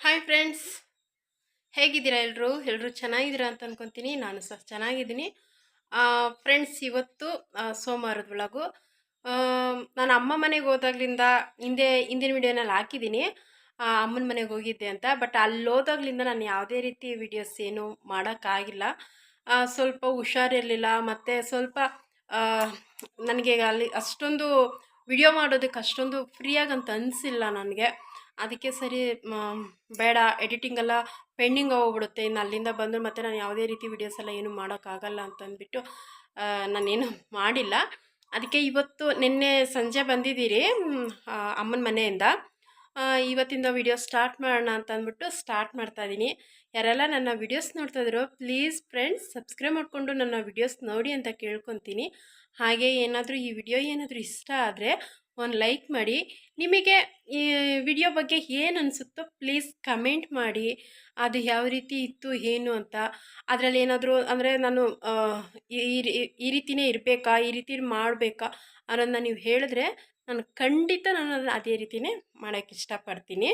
Hi friends, ಹೇಗಿದ್ದೀರಾ? ಎಲ್ಲರೂ ಚೆನ್ನಾಗಿದ್ದೀರಾ ಅಂತ ಅನ್ಕೊತೀನಿ. ನಾನು ಸಹ ಚೆನ್ನಾಗಿದ್ದೀನಿ. ಫ್ರೆಂಡ್ಸ್, ಇವತ್ತು ಸೋಮವಾರದ ಒಳಗು ನಾನು ಅಮ್ಮ ಮನೆಗೆ ಹೋದಾಗ್ಲಿಂದ ಹಿಂದಿನ ವಿಡಿಯೋನಲ್ಲಿ ಹಾಕಿದ್ದೀನಿ. ಅಮ್ಮನ ಮನೆಗೆ ಹೋಗಿದ್ದೆ ಅಂತ. ಬಟ್ ಅಲ್ಲಿ ಹೋದಾಗ್ಲಿಂದ ನಾನು ಯಾವುದೇ ರೀತಿ ವಿಡಿಯೋಸ್ ಏನು ಮಾಡೋಕ್ಕಾಗಿಲ್ಲ. ಸ್ವಲ್ಪ ಹುಷಾರಿರಲಿಲ್ಲ, ಮತ್ತು ಸ್ವಲ್ಪ ನನಗೆ ಅಲ್ಲಿ ಅಷ್ಟೊಂದು ವಿಡಿಯೋ ಮಾಡೋದಕ್ಕೆ ಅಷ್ಟೊಂದು ಫ್ರೀಯಾಗಂತ ಅನಿಸಿಲ್ಲ ನನಗೆ. ಅದಕ್ಕೆ ಸರಿ ಬೇಡ, ಎಡಿಟಿಂಗ್ ಎಲ್ಲ ಪೆಂಡಿಂಗ್ ಹೋಗ್ಬಿಡುತ್ತೆ. ಇನ್ನು ಅಲ್ಲಿಂದ ಬಂದು ಮತ್ತೆ ನಾನು ಯಾವುದೇ ರೀತಿ ವಿಡಿಯೋಸ್ ಎಲ್ಲ ಏನು ಮಾಡೋಕ್ಕಾಗಲ್ಲ ಅಂತ ಅಂದ್ಬಿಟ್ಟು ನಾನೇನು ಮಾಡಿಲ್ಲ. ಅದಕ್ಕೆ ಇವತ್ತು ನಿನ್ನೆ ಸಂಜೆ ಬಂದಿದ್ದೀರಿ ಅಮ್ಮನ ಮನೆಯಿಂದ. ಇವತ್ತಿಂದ ವಿಡಿಯೋ ಸ್ಟಾರ್ಟ್ ಮಾಡೋಣ ಅಂತ ಅಂದ್ಬಿಟ್ಟು ಸ್ಟಾರ್ಟ್ ಮಾಡ್ತಾಯಿದ್ದೀನಿ. ಯಾರೆಲ್ಲ ನನ್ನ ವಿಡಿಯೋಸ್ ನೋಡ್ತಾ ಇದ್ದೀರೋ ಪ್ಲೀಸ್ ಫ್ರೆಂಡ್ಸ್ ಸಬ್ಸ್ಕ್ರೈಬ್ ಮಾಡಿಕೊಂಡು ನನ್ನ ವಿಡಿಯೋಸ್ ನೋಡಿ ಅಂತ ಕೇಳ್ಕೊತೀನಿ. ಹಾಗೆ ಈ ವಿಡಿಯೋ ಏನಾದರೂ ಇಷ್ಟ ಆದರೆ ಒಂದು ಲೈಕ್ ಮಾಡಿ. ನಿಮಗೆ ಈ ವಿಡಿಯೋ ಬಗ್ಗೆ ಏನು ಅನಿಸುತ್ತೋ ಪ್ಲೀಸ್ ಕಮೆಂಟ್ ಮಾಡಿ. ಅದು ಯಾವ ರೀತಿ ಇತ್ತು ಏನು ಅಂತ. ಅದರಲ್ಲಿ ಏನಾದರೂ ಅಂದರೆ ನಾನು ಈ ರೀತಿಯೇ ಇರಬೇಕಾ, ಈ ರೀತಿ ಮಾಡಬೇಕಾ ಅನ್ನೋದನ್ನ ನೀವು ಹೇಳಿದ್ರೆ ಖಂಡಿತ ನಾನು ಅದನ್ನು ಅದೇ ರೀತಿಯೇ ಮಾಡೋಕ್ಕೆ ಇಷ್ಟಪಡ್ತೀನಿ.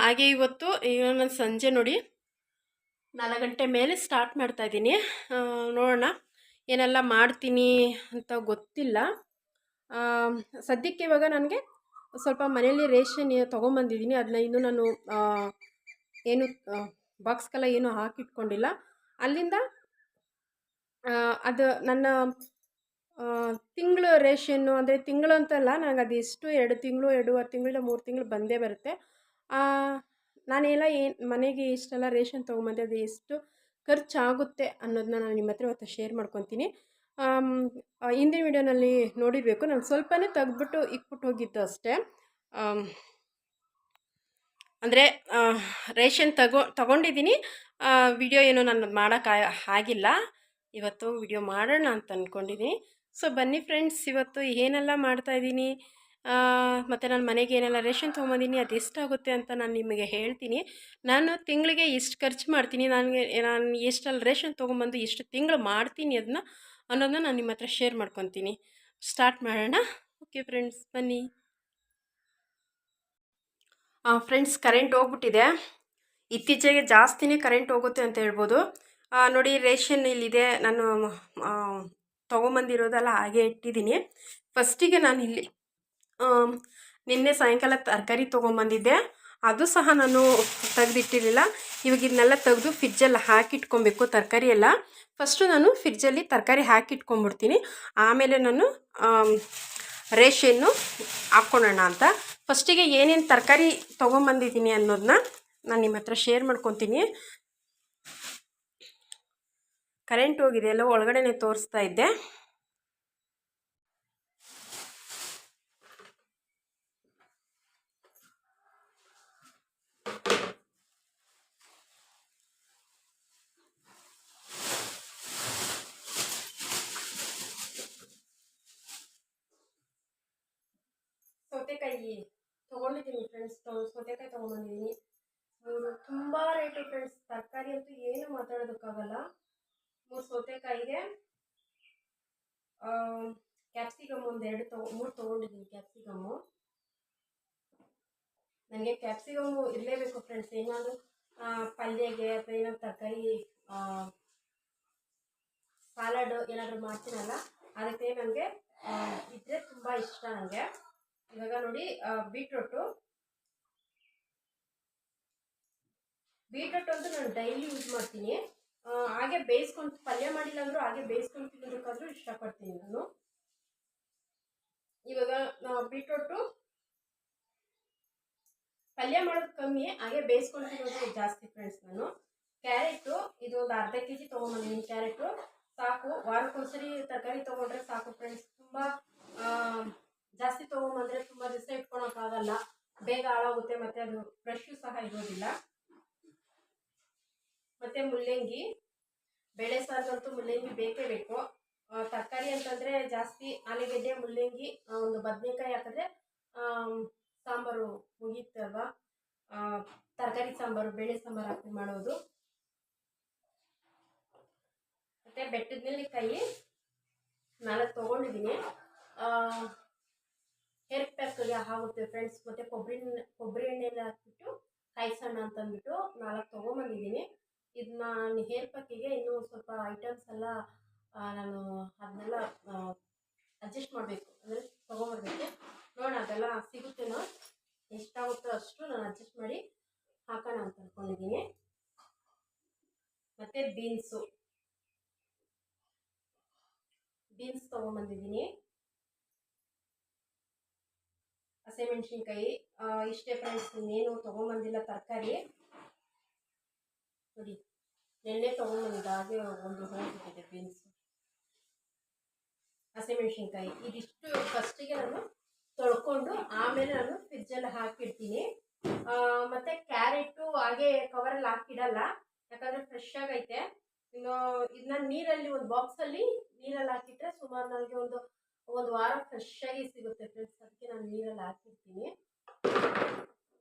ಹಾಗೆ ಇವತ್ತು ನಾನು ಸಂಜೆ ನೋಡಿ 4 ಗಂಟೆ ಮೇಲೆ ಸ್ಟಾರ್ಟ್ ಮಾಡ್ತಾಯಿದ್ದೀನಿ. ನೋಡೋಣ ಏನೆಲ್ಲ ಮಾಡ್ತೀನಿ ಅಂತ ಗೊತ್ತಿಲ್ಲ. ಸದ್ಯಕ್ಕೆ ಇವಾಗ ನನಗೆ ಸ್ವಲ್ಪ ಮನೆಯಲ್ಲಿ ರೇಷನ್ ತೊಗೊಂಬಂದಿದ್ದೀನಿ. ಅದನ್ನ ಇನ್ನೂ ನಾನು ಏನು ಬಾಕ್ಸ್ಗೆಲ್ಲ ಏನೂ ಹಾಕಿಟ್ಕೊಂಡಿಲ್ಲ. ಅಲ್ಲಿಂದ ಅದು ನನ್ನ ತಿಂಗಳು ರೇಷನ್ನು, ಅಂದರೆ ತಿಂಗಳು ಅಂತಲ್ಲ, ನನಗೆ ಅದೆಷ್ಟು 2 ತಿಂಗಳು 2.5 ತಿಂಗಳು ಇಲ್ಲ 3 ತಿಂಗಳು ಬಂದೇ ಬರುತ್ತೆ. ನಾನೆಲ್ಲ ಮನೆಗೆ ಇಷ್ಟೆಲ್ಲ ರೇಷನ್ ತೊಗೊಂಬಂದೆ, ಅದು ಎಷ್ಟು ಖರ್ಚಾಗುತ್ತೆ ಅನ್ನೋದನ್ನ ನಾನು ನಿಮ್ಮ ಹತ್ರ ಇವತ್ತು ಶೇರ್ ಮಾಡ್ಕೊತೀನಿ. ಹಿಂದಿನ ವಿಡಿಯೋನಲ್ಲಿ ನೋಡಿರಬೇಕು, ನಾನು ಸ್ವಲ್ಪನೇ ತೆಗೆದ್ಬಿಟ್ಟು ಇಕ್ಬಿಟ್ಟು ಹೋಗಿದ್ದು ಅಷ್ಟೇ. ಅಂದರೆ ರೇಷನ್ ತಗೊಂಡಿದ್ದೀನಿ. ವಿಡಿಯೋ ಏನು ನಾನು ಆಗಿಲ್ಲ. ಇವತ್ತು ವಿಡಿಯೋ ಮಾಡೋಣ ಅಂತ ಅಂದ್ಕೊಂಡಿದ್ದೀನಿ. ಸೊ ಬನ್ನಿ ಫ್ರೆಂಡ್ಸ್, ಇವತ್ತು ಏನೆಲ್ಲ ಮಾಡ್ತಾಯಿದ್ದೀನಿ ಮತ್ತು ನಾನು ಮನೆಗೆ ಏನೆಲ್ಲ ರೇಷನ್ ತೊಗೊಂಬಂದಿನಿ, ಅದು ಎಷ್ಟಾಗುತ್ತೆ ಅಂತ ನಾನು ನಿಮಗೆ ಹೇಳ್ತೀನಿ. ನಾನು ತಿಂಗಳಿಗೆ ಇಷ್ಟು ಖರ್ಚು ಮಾಡ್ತೀನಿ, ನಾನು ಎಷ್ಟಲ್ಲಿ ರೇಷನ್ ತೊಗೊಂಬಂದು ಎಷ್ಟು ತಿಂಗಳು ಮಾಡ್ತೀನಿ ಅನ್ನೋದನ್ನ ನಾನು ನಿಮ್ಮ ಹತ್ರ ಶೇರ್ ಮಾಡ್ಕೊತೀನಿ. ಸ್ಟಾರ್ಟ್ ಮಾಡೋಣ. ಓಕೆ ಫ್ರೆಂಡ್ಸ್, ಬನ್ನಿ. ಫ್ರೆಂಡ್ಸ್, ಕರೆಂಟ್ ಹೋಗ್ಬಿಟ್ಟಿದೆ. ಇತ್ತೀಚೆಗೆ ಜಾಸ್ತಿನೇ ಕರೆಂಟ್ ಹೋಗುತ್ತೆ ಅಂತ ಹೇಳ್ಬೋದು. ನೋಡಿ, ರೇಷನ್ ಇಲ್ಲಿದೆ. ನಾನು ತೊಗೊಂಬಂದಿರೋದೆಲ್ಲ ಹಾಗೆ ಇಟ್ಟಿದ್ದೀನಿ. ಫಸ್ಟಿಗೆ ನಾನು ಇಲ್ಲಿ ನಿನ್ನೆ ಸಾಯಂಕಾಲ ತರಕಾರಿ ತೊಗೊಂಬಂದಿದ್ದೆ, ಅದು ಸಹ ನಾನು ತೆಗೆದಿಟ್ಟಿರಲಿಲ್ಲ. ಇವಾಗ ಇದನ್ನೆಲ್ಲ ತೆಗೆದು ಫ್ರಿಜ್ಜಲ್ಲಿ ಹಾಕಿಟ್ಕೊಬೇಕು. ತರಕಾರಿ ಎಲ್ಲ ಫಸ್ಟು ನಾನು ಫ್ರಿಜ್ಜಲ್ಲಿ ತರಕಾರಿ ಹಾಕಿಟ್ಕೊಂಡ್ಬಿಡ್ತೀನಿ. ಆಮೇಲೆ ನಾನು ರೇಷನ್ನು ಹಾಕ್ಕೊಳ್ಳೋಣ ಅಂತ. ಫಸ್ಟಿಗೆ ಏನೇನು ತರಕಾರಿ ತೊಗೊಂಬಂದಿದ್ದೀನಿ ಅನ್ನೋದನ್ನ ನಾನು ನಿಮ್ಮ ಹತ್ರ ಶೇರ್ ಮಾಡ್ಕೊತೀನಿ. ಕರೆಂಟ್ ಹೋಗಿದೆ, ಎಲ್ಲ ಒಳಗಡೆನೆ ತೋರಿಸ್ತಾ ಇದ್ದೆ. ಸೌತೆಕಾಯಿ ತೊಗೊಂಡಿದ್ದೀನಿ ಫ್ರೆಂಡ್ಸ್, ಸೌತೆಕಾಯಿ ತೊಗೊಂಬಂದಿದ್ದೀನಿ. ತುಂಬ ರೇಟು ಫ್ರೆಂಡ್ಸ್. ತರಕಾರಿ ಅಂತೂ ಏನು ಮಾತಾಡೋದಕ್ಕಾಗಲ್ಲ. 3 ಸೌತೆಕಾಯಿಗೆ ಕ್ಯಾಪ್ಸಿಕಮ್ ಒಂದು 3 ತೊಗೊಂಡಿದ್ದೀನಿ. ಕ್ಯಾಪ್ಸಿಕಮ್ಮು ನನಗೆ ಕ್ಯಾಪ್ಸಿಕಮ್ಮು ಇರಲೇಬೇಕು ಫ್ರೆಂಡ್ಸ್. ಏನಾದರೂ ಪಲ್ಯಗೆ ಅಥವಾ ಏನಾದ್ರು ತರಕಾರಿ ಸಾಲಡ್ ಏನಾದರೂ ಮಾಡ್ತೀನಲ್ಲ, ಅದಕ್ಕೆ ನನಗೆ ಇದ್ದರೆ ತುಂಬ ಇಷ್ಟ ನನಗೆ. ಇವಾಗ ನೋಡಿ, ಬೀಟ್ರೂಟು ಅಂತೂ ನಾನು ಡೈಲಿ ಯೂಸ್ ಮಾಡ್ತೀನಿ. ಹಾಗೆ ಬೇಯಿಸ್ಕೊಂಡು ಪಲ್ಯ ಮಾಡಿಲ್ಲ ಅಂದರೂ ಹಾಗೆ ಬೇಯಿಸ್ಕೊಂಡು ತಿನ್ನೋದಕ್ಕಾದ್ರೂ ಇಷ್ಟಪಡ್ತೀನಿ ನಾನು. ಇವಾಗ ಬೀಟ್ರೂಟು ಪಲ್ಯ ಮಾಡೋದು ಕಮ್ಮಿ, ಹಾಗೆ ಬೇಯಿಸ್ಕೊಂಡು ತಿನ್ನೋದು ಜಾಸ್ತಿ ಫ್ರೆಂಡ್ಸ್. ನಾನು ಕ್ಯಾರೆಟು ಇದು ಒಂದು ಅರ್ಧ kg ತೊಗೊಂಬಂದಿದ್ದೀನಿ. ಕ್ಯಾರೆಟು ಸಾಕು, ವಾರಕ್ಕೊಂದ್ಸರಿ ತರಕಾರಿ ತೊಗೊಂಡ್ರೆ ಸಾಕು ಫ್ರೆಂಡ್ಸ್. ತುಂಬ ಜಾಸ್ತಿ ತೊಗೊಂಬಂದರೆ ತುಂಬ ದಿವಸ ಇಟ್ಕೊಳಕ್ಕಾಗಲ್ಲ, ಬೇಗ ಹಾಳಾಗುತ್ತೆ, ಮತ್ತು ಅದು ಫ್ರೆಶು ಸಹ ಇರೋದಿಲ್ಲ. ಮತ್ತು ಮುಲ್ಲಂಗಿ, ಬೇಳೆ ಸಾರಿಗಂತೂ ಮುಲ್ಲಂಗಿ ಬೇಕೇ ಬೇಕು. ತರಕಾರಿ ಅಂತಂದರೆ ಜಾಸ್ತಿ ಆಲೂಗೆಡ್ಡೆ, ಮುಲ್ಲಂಗಿ, ಒಂದು ಬದನೆಕಾಯಿ ಹಾಕಿದ್ರೆ ಸಾಂಬಾರು ಮುಗೀತಲ್ವ. ತರಕಾರಿ ಸಾಂಬಾರು, ಬೇಳೆ ಸಾಂಬಾರು ಹಾಕಿ ಮಾಡೋದು. ಮತ್ತು ಬೆಟ್ಟದ ನೆಲ್ಲಿಕಾಯಿ 4 ತೊಗೊಂಡಿದ್ದೀನಿ. ಹೇರ್ ಪ್ಯಾಕ್ಗೆ ಆಗುತ್ತೆ ಫ್ರೆಂಡ್ಸ್. ಮತ್ತು ಕೊಬ್ಬರಿ ಎಣ್ಣೆ ಎಲ್ಲ ಹಾಕ್ಬಿಟ್ಟು ಕಾಯಿಸೋಣ ಅಂತಂದ್ಬಿಟ್ಟು 4 ತೊಗೊಂಬಂದಿದ್ದೀನಿ. ಇದನ್ನ ನಾನು ಹೇರ್ ಪ್ಯಾಕಿಗೆ ಇನ್ನೂ ಸ್ವಲ್ಪ ಐಟಮ್ಸ್ ಎಲ್ಲ ನಾನು ಅದನ್ನೆಲ್ಲ ಅಡ್ಜಸ್ಟ್ ಮಾಡಬೇಕು, ಅಂದರೆ ತೊಗೊಂಬರ್ಬೇಕು. ನೋಡೋಣ ಅದೆಲ್ಲ ಸಿಗುತ್ತೇನೋ, ಎಷ್ಟಾಗುತ್ತೋ ಅಷ್ಟು ನಾನು ಅಡ್ಜಸ್ಟ್ ಮಾಡಿ ಹಾಕೋಣ ಅಂತ ಅಂದ್ಕೊಂಡಿದ್ದೀನಿ. ಮತ್ತು ಬೀನ್ಸ್ ತೊಗೊಂಬಂದಿದ್ದೀನಿ, ಹಸಿಮೆಣ್ಸಿನ್ಕಾಯಿ. ಇಷ್ಟೇ ಫ್ರೆಂಡ್ಸ್, ಇನ್ನೇನು ತೊಗೊಂಬಂದಿಲ್ಲ ತರಕಾರಿ. ನೋಡಿ, ನೆನ್ನೆ ತೊಗೊಂಬಂದಿದ್ದ ಹಾಗೆ ಒಂದು ಹೋಗ್ಬಿಟ್ಟಿದೆ ಬೀನ್ಸ್. ಹಸಿಮೆಣ್ಸಿನ್ಕಾಯಿ ಇದಿಷ್ಟು ಫಸ್ಟಿಗೆ ನಾನು ತೊಳ್ಕೊಂಡು ಆಮೇಲೆ ನಾನು ಫ್ರಿಜ್ಜಲ್ಲಿ ಹಾಕಿಡ್ತೀನಿ. ಮತ್ತು ಕ್ಯಾರೆಟು ಹಾಗೆ ಕವರಲ್ಲಿ ಹಾಕಿಡಲ್ಲ, ಯಾಕಂದರೆ ಫ್ರೆಶ್ ಆಗೈತೆ. ಇನ್ನು ಇದನ್ನ ನೀರಲ್ಲಿ ಒಂದು ಬಾಕ್ಸಲ್ಲಿ ನೀರಲ್ಲಿ ಹಾಕಿಟ್ರೆ ಸುಮಾರು ನನಗೆ ಒಂದು ವಾರ ಫ್ರೆಶ್ ಆಗಿ ಸಿಗುತ್ತೆ ಫ್ರೆಂಡ್ಸ್. ಅದಕ್ಕೆ ನಾನು ನೀರಲ್ಲಿ ಹಾಕಿರ್ತೀನಿ.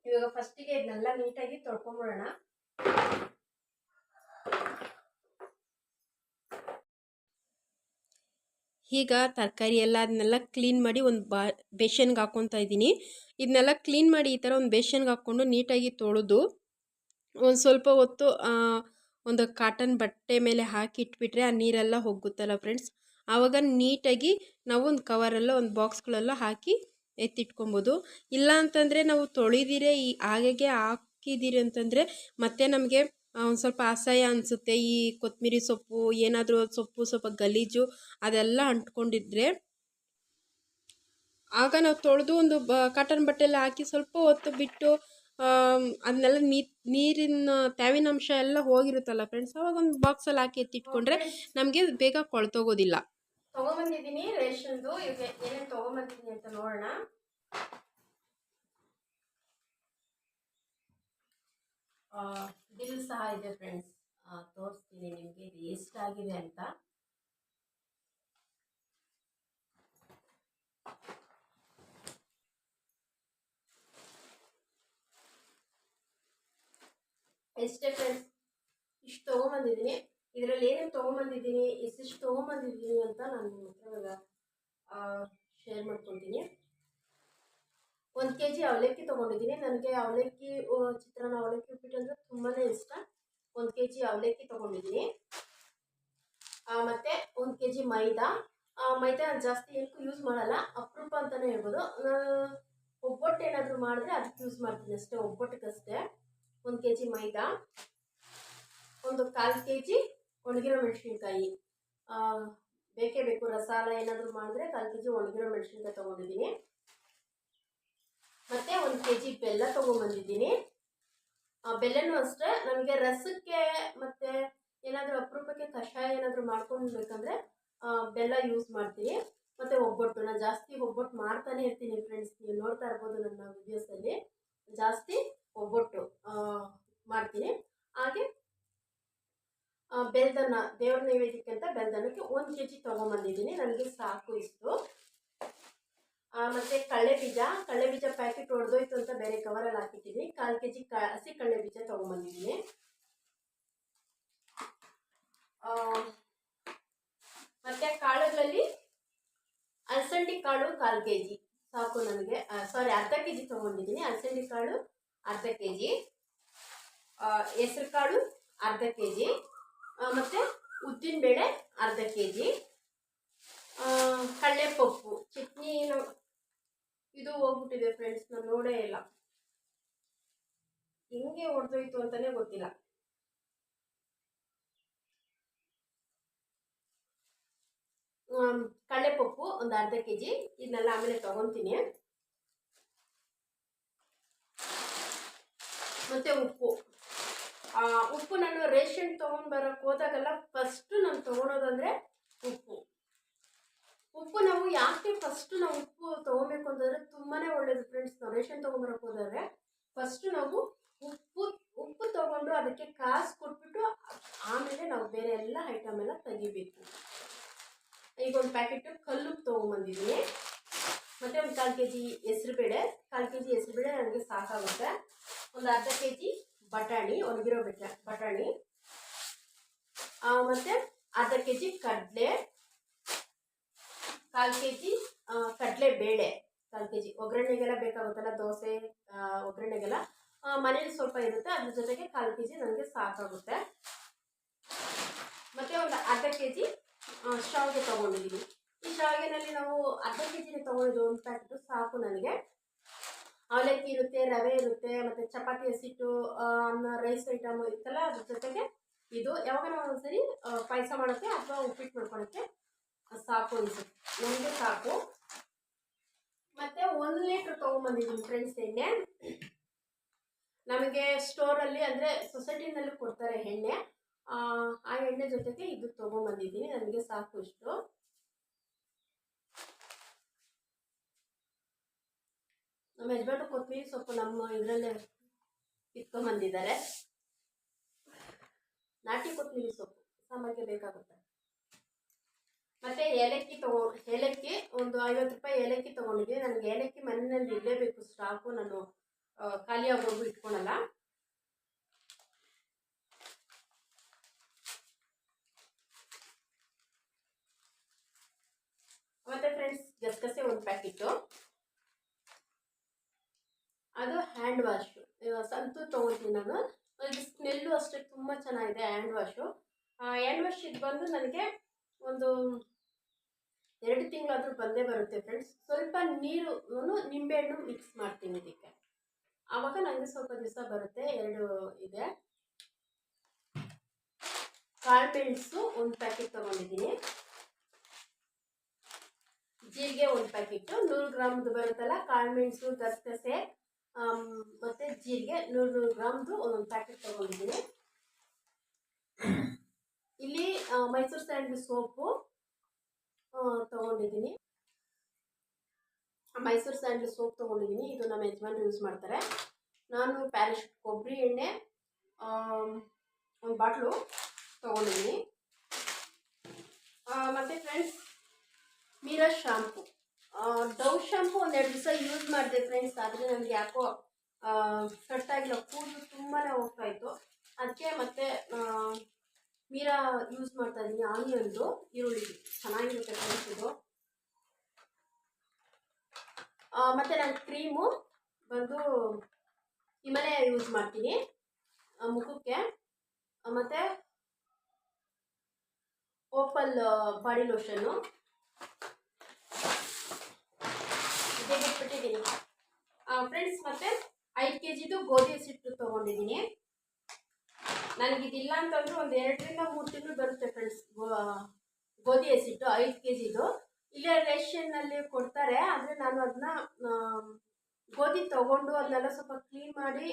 ಇವಾಗ ಫಸ್ಟಿಗೆ ಇದನ್ನೆಲ್ಲ ನೀಟಾಗಿ ತೊಳ್ಕೊಂಬಿಡೋಣ. ಈಗ ತರಕಾರಿ ಎಲ್ಲ ಅದನ್ನೆಲ್ಲ ಕ್ಲೀನ್ ಮಾಡಿ ಒಂದು ಬೇಷನ್ಗೆ ಹಾಕ್ಕೊತಾ ಇದ್ದೀನಿ. ಇದನ್ನೆಲ್ಲ ಕ್ಲೀನ್ ಮಾಡಿ ಈ ಥರ ಒಂದು ಬೇಷನ್ಗೆ ಹಾಕ್ಕೊಂಡು ನೀಟಾಗಿ ತೊಳೆದು ಒಂದು ಸ್ವಲ್ಪ ಹೊತ್ತು ಒಂದು ಕಾಟನ್ ಬಟ್ಟೆ ಮೇಲೆ ಹಾಕಿ ಇಟ್ಬಿಟ್ರೆ ಆ ನೀರೆಲ್ಲ ಹೋಗುತ್ತಲ್ಲ ಫ್ರೆಂಡ್ಸ್. ಆವಾಗ ನೀಟಾಗಿ ನಾವು ಒಂದು ಕವರೆಲ್ಲ ಒಂದು ಬಾಕ್ಸ್ಗಳೆಲ್ಲ ಹಾಕಿ ಎತ್ತಿಟ್ಕೊಬೋದು. ಇಲ್ಲ ಅಂತಂದರೆ ನಾವು ತೊಳೆದಿರೇ ಹಾಗೆ ಹಾಕಿದ್ದೀರಿ ಅಂತಂದರೆ ಮತ್ತೆ ನಮಗೆ ಒಂದು ಸ್ವಲ್ಪ ಅಸಹ್ಯ ಅನಿಸುತ್ತೆ. ಈ ಕೊತ್ತಂಬರಿ ಸೊಪ್ಪು ಏನಾದರೂ ಸೊಪ್ಪು ಸ್ವಲ್ಪ ಗಲೀಜು ಅದೆಲ್ಲ ಅಂಟ್ಕೊಂಡಿದ್ರೆ ಆಗ ನಾವು ತೊಳೆದು ಒಂದು ಕಾಟನ್ ಬಟ್ಟೆಲ್ಲ ಹಾಕಿ ಸ್ವಲ್ಪ ಹೊತ್ತು ಬಿಟ್ಟು ಅದನ್ನೆಲ್ಲ ನೀರಿನ ತೇವಿನಾಂಶ ಎಲ್ಲ ಹೋಗಿರುತ್ತಲ್ಲ ಫ್ರೆಂಡ್ಸ್, ಅವಾಗ ಒಂದು ಬಾಕ್ಸಲ್ಲಿ ಹಾಕಿ ಎತ್ತಿಟ್ಕೊಂಡ್ರೆ ನಮಗೆ ಬೇಗ ಕೊಳ್ತೋಗೋದಿಲ್ಲ. ತೊಗೊಂಬಂದಿದ್ದೀನಿ ರೇಷನ್ದು. ಈಗ ಏನೇನು ತೊಗೊಂಬಂದಿದ್ದೀನಿ ಅಂತ ನೋಡೋಣ. ಬಿಲ್ ಸಹ ಇದೆ ಫ್ರೆಂಡ್ಸ್, ತೋರಿಸ್ತೀನಿ ನಿಮಗೆ ಇದು ಎಷ್ಟಾಗಿದೆ ಅಂತ. ಎಷ್ಟೇ ಫ್ರೆಂಡ್ಸ್, ಇಷ್ಟು ತೊಗೊಂಬಂದಿದ್ದೀನಿ. ಇದರಲ್ಲಿ ಏನೇನು ತೊಗೊಂಬಂದಿದ್ದೀನಿ, ಎಷ್ಟೆಷ್ಟು ತೊಗೊಂಬಂದಿದ್ದೀನಿ ಅಂತ ನಾನು ನಿಮ್ಮ ಹತ್ರ ಶೇರ್ ಮಾಡ್ಕೊತೀನಿ. 1 kg ಅವಲಕ್ಕಿ ತೊಗೊಂಡಿದ್ದೀನಿ. ನನಗೆ ಅವಲಕ್ಕಿ ಚಿತ್ರಾನ್ನ, ಅವಲಕ್ಕಿ ಉಪ್ಪಿಟ್ಟು ಅಂದರೆ ತುಂಬಾ ಇಷ್ಟ. 1 kg ಅವಲಕ್ಕಿ ತೊಗೊಂಡಿದ್ದೀನಿ. ಮತ್ತು 1 kg ಮೈದಾ. ಮೈದಾ ಜಾಸ್ತಿ ಏನಕ್ಕೂ ಯೂಸ್ ಮಾಡಲ್ಲ, ಅಪರೂಪ ಅಂತಲೇ ಹೇಳ್ಬೋದು. ನಾನು ಒಬ್ಬಟ್ಟು ಏನಾದರೂ ಮಾಡಿದ್ರೆ ಅದಕ್ಕೆ ಯೂಸ್ ಮಾಡ್ತೀನಿ ಅಷ್ಟೇ, ಒಬ್ಬಟ್ಟಿಗಷ್ಟೇ. 1 kg ಮೈದಾ, ಒಂದು 1/4 kg ಒಣಗಿರೋ ಮೆಣಸಿನ್ಕಾಯಿ. ಬೇಕೇ ಬೇಕು, ರಸಾಲ ಏನಾದರೂ ಮಾಡಿದ್ರೆ 1/4 kg ಒಣಗಿರೋ ಮೆಣಸಿನ್ಕಾಯಿ ತೊಗೊಂಡಿದ್ದೀನಿ. ಮತ್ತು 1 kg ಬೆಲ್ಲ ತೊಗೊಂಬಂದಿದ್ದೀನಿ. ಬೆಲ್ಲನೂ ಅಷ್ಟೇ, ನಮಗೆ ರಸಕ್ಕೆ ಮತ್ತು ಏನಾದರೂ ಅಪರೂಪಕ್ಕೆ ಕಷಾಯ ಏನಾದರೂ ಮಾಡ್ಕೊಳ್ಬೇಕಂದ್ರೆ ಬೆಲ್ಲ ಯೂಸ್ ಮಾಡ್ತೀನಿ. ಮತ್ತು ಒಬ್ಬಟ್ಟು, ನಾನು ಜಾಸ್ತಿ ಒಬ್ಬಟ್ಟು ಮಾಡ್ತಾನೆ ಇರ್ತೀನಿ ಫ್ರೆಂಡ್ಸ್. ನೀವು ನೋಡ್ತಾ ಇರ್ಬೋದು ನನ್ನ ವಿಡಿಯೋಸಲ್ಲಿ ಜಾಸ್ತಿ ಒಬ್ಬಟ್ಟು ಮಾಡ್ತೀನಿ. ಹಾಗೆ ಬೆಲ್ದನ್ನ ದೇವ್ರ ನೈವೇದ್ಯಕ್ಕೆ ಅಂತ ಬೆಲ್ದನ್ನಕ್ಕೆ 1 kg ತೊಗೊಂಬಂದಿದ್ದೀನಿ. ನನಗೆ ಸಾಕು ಇಷ್ಟು. ಮತ್ತು ಕಡಲೆಬೀಜ ಪ್ಯಾಕೆಟ್ ಹೊಡೆದೋಯ್ತು ಅಂತ ಬೇರೆ ಕವರಲ್ಲಿ ಹಾಕಿಟ್ಟಿದ್ದೀನಿ. 1/4 kg ಹಸಿ ಕಡಲೆಬೀಜ ತೊಗೊಂಬಂದಿದ್ದೀನಿ. ಮತ್ತು ಕಾಳುಗಳಲ್ಲಿ ಅಲಸಂದಿ ಕಾಳು 1/4 kg ಸಾಕು ನನಗೆ. ಅರ್ಧ kg ತೊಗೊಂಡಿದ್ದೀನಿ. ಅಲಸಂದಿ ಕಾಳು ಅರ್ಧ kg, ಹೆಸರು ಕಾಳು ಅರ್ಧ kg, ಮತ್ತು ಉದ್ದಿನಬೇಳೆ ಅರ್ಧ kg, ಕಡಲೆಪಪ್ಪು ಚಟ್ನಿ ಇದು ಹೋಗ್ಬಿಟ್ಟಿದೆ ಫ್ರೆಂಡ್ಸ್, ನಾನು ನೋಡೇ ಇಲ್ಲ, ಹೆಂಗೆ ಹೊಡೆದೋಯ್ತು ಅಂತಲೇ ಗೊತ್ತಿಲ್ಲ. ಕಡಲೆಪಪ್ಪು ಒಂದು ಅರ್ಧ kg, ಇದನ್ನೆಲ್ಲ ಆಮೇಲೆ ತೊಗೊತೀನಿ. ಮತ್ತು ಉಪ್ಪು ನಾನು ರೇಷನ್ ತೊಗೊಂಡ್ಬರೋಕ್ಕೆ ಹೋದಾಗೆಲ್ಲ ಫಸ್ಟು ನಾನು ತೊಗೊಳೋದಂದರೆ ಉಪ್ಪು ನಾವು ಯಾಕೆ ಫಸ್ಟು ನಾವು ಉಪ್ಪು ತೊಗೊಬೇಕು ಅಂತಂದರೆ ತುಂಬಾ ಒಳ್ಳೆಯದು ಫ್ರೆಂಡ್ಸ್. ನಾವು ರೇಷನ್ ತೊಗೊಂಬರೋಕ್ಕೆ ಹೋದರೆ ಫಸ್ಟು ನಾವು ಉಪ್ಪು ತೊಗೊಂಡು ಅದಕ್ಕೆ ಕಾಸು ಕೊಟ್ಬಿಟ್ಟು ಆಮೇಲೆ ನಾವು ಬೇರೆ ಎಲ್ಲ ಐಟಮ್ ಎಲ್ಲ ತೆಗಿಬೇಕು. ಈಗ ಒಂದು ಪ್ಯಾಕೆಟು ಕಲ್ಲುಪ್ಪು ತೊಗೊಂಬಂದಿದ್ದೀನಿ. ಮತ್ತು ಒಂದು 1/4 kg ಹೆಸರುಬೇಳೆ. 1/4 kg ಹೆಸರುಬೇಳೆ ನನಗೆ ಸಾಕಾಗುತ್ತೆ. ಒಂದು ಅರ್ಧ kg ಬಟಾಣಿ, ಒಣಗಿರೋ ಬಟಾಣಿ, ಮತ್ತು ಅರ್ಧ kg ಕಡಲೆ, 1/4 kg ಕಡಲೆಬೇಳೆ, 1/4 kg ಒಗ್ಗರಣೆಗೆಲ್ಲ ಬೇಕಾಗುತ್ತಲ್ಲ, ದೋಸೆ ಒಗ್ಗರಣೆಗೆಲ್ಲ ಮನೇಲಿ ಸ್ವಲ್ಪ ಇರುತ್ತೆ, ಅದ್ರ ಜೊತೆಗೆ 1/4 kg ನನಗೆ ಸಾಕಾಗುತ್ತೆ. ಮತ್ತು ಒಂದು ಅರ್ಧ kg ಶಾವಿಗೆ ತೊಗೊಂಡಿದ್ದೀನಿ. ಈ ಶಾವಿಗೆನಲ್ಲಿ ನಾವು ಅರ್ಧ kg ತೊಗೊಂಡಿದ್ದು, ಒಂದು ಪ್ಯಾಕೆಟು ಸಾಕು ನನಗೆ. ಅವಲಕ್ಕಿ ಇರುತ್ತೆ, ರವೆ ಇರುತ್ತೆ, ಮತ್ತು ಚಪಾತಿ ಹಸಿಟ್ಟು, ರೈಸ್ ಐಟಮ್ ಇರುತ್ತಲ್ಲ, ಅದ್ರ ಜೊತೆಗೆ ಇದು ಯಾವಾಗ ನಾವು ಒಂದ್ಸರಿ ಪಾಯಸ ಮಾಡೋಕ್ಕೆ ಅಥವಾ ಉಪ್ಪಿಟ್ಟು ಮಾಡ್ಕೊಳಕ್ಕೆ ಸಾಕು ಅನಿಸುತ್ತೆ, ನನಗೆ ಸಾಕು. ಮತ್ತು 1 ಲೀಟ್ರ್ ತೊಗೊಂಬಂದಿದ್ದೀನಿ ಫ್ರೆಂಡ್ಸ್ ಎಣ್ಣೆ. ನಮಗೆ ಸ್ಟೋರಲ್ಲಿ ಅಂದರೆ ಸೊಸೈಟಿನಲ್ಲಿ ಕೊಡ್ತಾರೆ ಎಣ್ಣೆ. ಆ ಎಣ್ಣೆ ಜೊತೆಗೆ ಇದು ತೊಗೊಂಬಂದಿದ್ದೀನಿ, ನನಗೆ ಸಾಕು ಇಷ್ಟು. ನಮ್ಮ ಯಜಮಾನ್ರು ಕೊತ್ತಂಬರಿ ಸೊಪ್ಪು ನಮ್ಮ ಇದರಲ್ಲೇ ಇಟ್ಕೊಂಬಂದಿದ್ದಾರೆ. ನಾಟಿ ಕೊತ್ತಂಬರಿ ಸೊಪ್ಪು ಸಾಂಬಾರಿಗೆ ಬೇಕಾಗುತ್ತೆ. ಮತ್ತು ಏಲಕ್ಕಿ ಒಂದು 50 ರೂಪಾಯಿ ಏಲಕ್ಕಿ ತೊಗೊಂಡಿದ್ದೀನಿ. ನನಗೆ ಏಲಕ್ಕಿ ಮನೆಯಲ್ಲಿ ಇರಲೇಬೇಕು, ಸ್ಟಾಕು. ನಾನು ಖಾಲಿಯಾಗೋರ್ಗು ಇಟ್ಕೊಳಲ್ಲ. ಮತ್ತು ಫ್ರೆಂಡ್ಸ್ ಗಸಗಸೆ 1 ಪ್ಯಾಕೆಟು, ಅದು ಹ್ಯಾಂಡ್ ವಾಶು ಸಂತೂ ತೊಗೊಳ್ತೀನಿ ನಾನು. ಅದು ಸ್ಮೆಲ್ಲು ಅಷ್ಟೇ ತುಂಬ ಚೆನ್ನಾಗಿದೆ ಹ್ಯಾಂಡ್ ವಾಶು. ಹ್ಯಾಂಡ್ ವಾಶ್ ಇದು ಬಂದು ನನಗೆ ಒಂದು 2 ತಿಂಗಳಾದರೂ ಬಂದೇ ಬರುತ್ತೆ ಫ್ರೆಂಡ್ಸ್. ಸ್ವಲ್ಪ ನೀರು ನಿಂಬೆಹಣ್ಣು ಮಿಕ್ಸ್ ಮಾಡ್ತೀನಿ ಇದಕ್ಕೆ, ಆವಾಗ ನನಗೆ ಸ್ವಲ್ಪ ದಿವಸ ಬರುತ್ತೆ. 2 ಇದೆ. ಕಾಳುಮೆಣಸು 1 ಪ್ಯಾಕೆಟ್ ತೊಗೊಂಡಿದ್ದೀನಿ. ಜೀರಿಗೆ 1 ಪ್ಯಾಕೆಟು, 100 ಗ್ರಾಮ್ದು ಬರುತ್ತಲ್ಲ, ಕಾಳುಮೆಣಸು, ಗಸಗಸೆ ಮತ್ತು ಜೀರಿಗೆ 100 ಗ್ರಾಮ್ದು ಒಂದೊಂದು ಪ್ಯಾಕೆಟ್ ತೊಗೊಂಡಿದ್ದೀನಿ. ಇಲ್ಲಿ ಮೈಸೂರು ಸ್ಯಾಂಡಲ್ ಸೋಪು ತೊಗೊಂಡಿದ್ದೀನಿ. ಮೈಸೂರು ಸ್ಯಾಂಡಲ್ ಸೋಪ್ ತೊಗೊಂಡಿದ್ದೀನಿ, ಇದು ನಮ್ಮ ಯಜಮಾನ್ರು ಯೂಸ್ ಮಾಡ್ತಾರೆ. ನಾನು ಪ್ಯಾರಾಶೂಟ್ ಕೊಬ್ಬರಿ ಎಣ್ಣೆ 1 ಬಾಟ್ಲು ತೊಗೊಂಡಿದ್ದೀನಿ. ಮತ್ತು ಫ್ರೆಂಡ್ಸ್ ಮೀರಾ ಶಾಂಪು, ಡವ್ ಶಾಂಪು 1 2 ದಿವಸ ಯೂಸ್ ಮಾಡಿದೆ ಫ್ರೆಂಡ್ಸ್. ಆದರೆ ನನಗೆ ಯಾಕೋ ಕಟ್ಟಾಗಿಲ್ಲ, ಕೂದಲು ತುಂಬಾ ಹೋಗ್ತಾಯಿತ್ತು. ಅದಕ್ಕೆ ಮತ್ತೆ ಮೀರಾ ಯೂಸ್ ಮಾಡ್ತಾ ಇದ್ದೀನಿ. ಆನಿಯನ್ದು ಈರುಳ್ಳಿ ಚೆನ್ನಾಗಿರುತ್ತೆ ಫ್ರೆಂಡ್ಸ್ ಇದು. ಮತ್ತು ನಾನು ಕ್ರೀಮು ಬಂದು ಹಿಮಾಲಯ ಯೂಸ್ ಮಾಡ್ತೀನಿ ಮುಖಕ್ಕೆ. ಮತ್ತು ಓಪಲ್ ಬಾಡಿ ಲೋಷನ್ನು ಇದೇ ಬಿಟ್ಬಿಟ್ಟಿದ್ದೀನಿ ಫ್ರೆಂಡ್ಸ್. ಮತ್ತು 5 kgದು ಗೋಧಿ ಹಸಿಟ್ಟು ತೊಗೊಂಡಿದ್ದೀನಿ. ನನಗಿದಿಲ್ಲ ಅಂತಂದ್ರೆ ಒಂದು 2 ರಿಂದ 3 ತಿಂಗಳು ಬರುತ್ತೆ ಫ್ರೆಂಡ್ಸ್ ಗೋಧಿ ಹಸಿಟ್ಟು 5 kgದು. ಇಲ್ಲೇ ರೇಷನ್ನಲ್ಲಿ ಕೊಡ್ತಾರೆ, ಆದರೆ ನಾನು ಅದನ್ನ ಗೋಧಿ ತೊಗೊಂಡು ಅದನ್ನೆಲ್ಲ ಸ್ವಲ್ಪ ಕ್ಲೀನ್ ಮಾಡಿ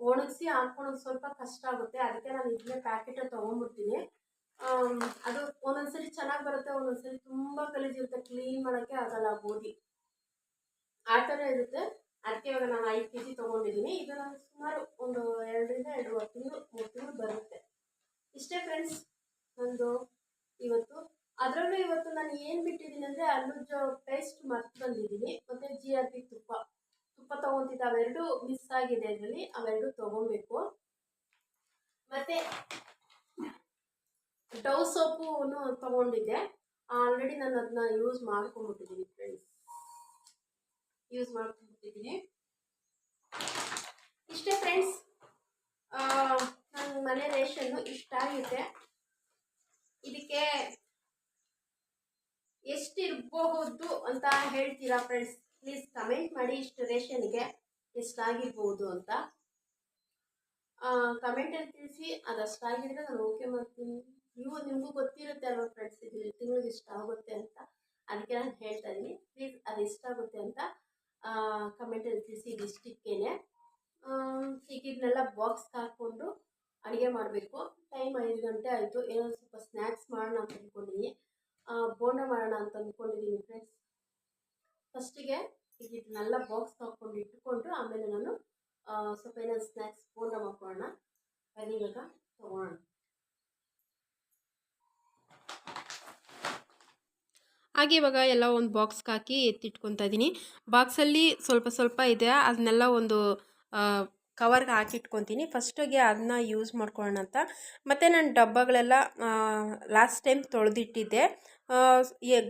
ಒಣಗಿಸಿ ಹಾಕ್ಕೊಳೋದು ಸ್ವಲ್ಪ ಕಷ್ಟ ಆಗುತ್ತೆ. ಅದಕ್ಕೆ ನಾನು ಇದನ್ನೇ ಪ್ಯಾಕೆಟ್ ತೊಗೊಂಡ್ಬಿಡ್ತೀನಿ. ಅದು ಒಂದೊಂದ್ಸರಿ ಚೆನ್ನಾಗಿ ಬರುತ್ತೆ, ಒಂದೊಂದ್ಸರಿ ತುಂಬ ಗಲೀಜಿರುತ್ತೆ, ಕ್ಲೀನ್ ಮಾಡೋಕ್ಕೆ ಆಗಲ್ಲ ಗೋಧಿ, ಆ ಥರ ಇರುತ್ತೆ. ಅದಕ್ಕೆ ಇವಾಗ ನಾನು 5 kg ತೊಗೊಂಡಿದ್ದೀನಿ. ಇದು ನಾನು ಸುಮಾರು ಒಂದು 2 ರಿಂದ 2.5 ತಿಂಗಳು 3 ತಿಂಗಳು ಬರುತ್ತೆ. ಇಷ್ಟೇ ಫ್ರೆಂಡ್ಸ್ ನಂದು ಇವತ್ತು. ಅದರಲ್ಲೂ ಇವತ್ತು ನಾನು ಏನು ಬಿಟ್ಟಿದ್ದೀನಿ ಅಂದರೆ ಅಲ್ಲುಜ್ಜೋ ಪೇಸ್ಟ್ ಮರ್ತು ಬಂದಿದ್ದೀನಿ, ಮತ್ತು GRP ತುಪ್ಪ ತೊಗೊತಿದ್ದೆ, ಅವೆರಡು ಮಿಸ್ ಆಗಿದೆ ಇದರಲ್ಲಿ, ಅವೆರಡು ತೊಗೊಬೇಕು. ಮತ್ತು ಡವ್ ಸೋಪು ತೊಗೊಂಡಿದ್ದೆ, ಆಲ್ರೆಡಿ ನಾನು ಅದನ್ನ ಯೂಸ್ ಮಾಡ್ಕೊಂಡ್ಬಿಟ್ಟಿದ್ದೀನಿ ಫ್ರೆಂಡ್ಸ್, ಇಷ್ಟೇ ಫ್ರೆಂಡ್ಸ್. ನನ್ನ ಮನೆ ರೇಷನ್ನು ಇಷ್ಟ ಆಗಿದೆ. ಇದಕ್ಕೆ ಎಷ್ಟಿರಬಹುದು ಅಂತ ಹೇಳ್ತೀರಾ ಫ್ರೆಂಡ್ಸ್? ಪ್ಲೀಸ್ ಕಮೆಂಟ್ ಮಾಡಿ, ಇಷ್ಟು ರೇಷನ್ಗೆ ಎಷ್ಟಾಗಿರ್ಬೋದು ಅಂತ ಕಮೆಂಟಲ್ಲಿ ತಿಳಿಸಿ. ಅದಷ್ಟಾಗಿದ್ರೆ ನಾನು ಓಕೆ ಮಾಡ್ತೀನಿ. ನಿಮಗೂ ಗೊತ್ತಿರುತ್ತೆ ಅಲ್ವಾ ಫ್ರೆಂಡ್ಸ್, ಇದು ತಿಂಗಳಿಗೆ ಇಷ್ಟ ಆಗುತ್ತೆ ಅಂತ, ಅದಕ್ಕೆ ನಾನು ಹೇಳ್ತಾ ಇದ್ದೀನಿ. ಪ್ಲೀಸ್ ಅದು ಎಷ್ಟಾಗುತ್ತೆ ಅಂತ ಕಮೆಂಟಲ್ಲಿ ತಿಳಿಸಿ. ಇದಿಷ್ಟಕ್ಕೇನೆ ಈಗ ಇದನ್ನೆಲ್ಲ ಬಾಕ್ಸ್ಗೆ ಹಾಕ್ಕೊಂಡು ಅಡುಗೆ ಮಾಡಬೇಕು. ಟೈಮ್ 5 ಗಂಟೆ ಆಯಿತು. ಏನೋ ಸ್ವಲ್ಪ ಸ್ನ್ಯಾಕ್ಸ್ ಮಾಡೋಣ ಅಂತ ಅಂದ್ಕೊಂಡಿದ್ದೀನಿ, ಬೋಂಡ ಮಾಡೋಣ ಅಂತ ಅಂದ್ಕೊಂಡಿದ್ದೀನಿ ಫ್ರೆಂಡ್ಸ್. ಫಸ್ಟಿಗೆ ಈಗ ಇದನ್ನೆಲ್ಲ ಬಾಕ್ಸ್ಗೆ ಹಾಕ್ಕೊಂಡು ಇಟ್ಕೊಂಡು ಆಮೇಲೆ ನಾನು ಸ್ವಲ್ಪ ಏನಾದ್ರು ಸ್ನ್ಯಾಕ್ಸ್ ಬೋಂಡ ಮಾಡ್ಕೊಳ್ಳೋಣ. ಬನ್ನಿ ಇವಾಗ ತೊಗೊಳ್ಳೋಣ. ಹಾಗೆ ಇವಾಗ ಎಲ್ಲ ಒಂದು ಬಾಕ್ಸ್ಗೆ ಹಾಕಿ ಎತ್ತಿಟ್ಕೊತಾ ಇದ್ದೀನಿ. ಬಾಕ್ಸಲ್ಲಿ ಸ್ವಲ್ಪ ಇದೆ, ಅದನ್ನೆಲ್ಲ ಒಂದು ಕವರ್ಗೆ ಹಾಕಿಟ್ಕೊತೀನಿ. ಫಸ್ಟಿಗೆ ಅದನ್ನ ಯೂಸ್ ಮಾಡ್ಕೊಳ್ಳೋಣ ಅಂತ. ಮತ್ತು ನಾನು ಡಬ್ಬಗಳೆಲ್ಲ ಲಾಸ್ಟ್ ಟೈಮ್ ತೊಳೆದಿಟ್ಟಿದ್ದೆ,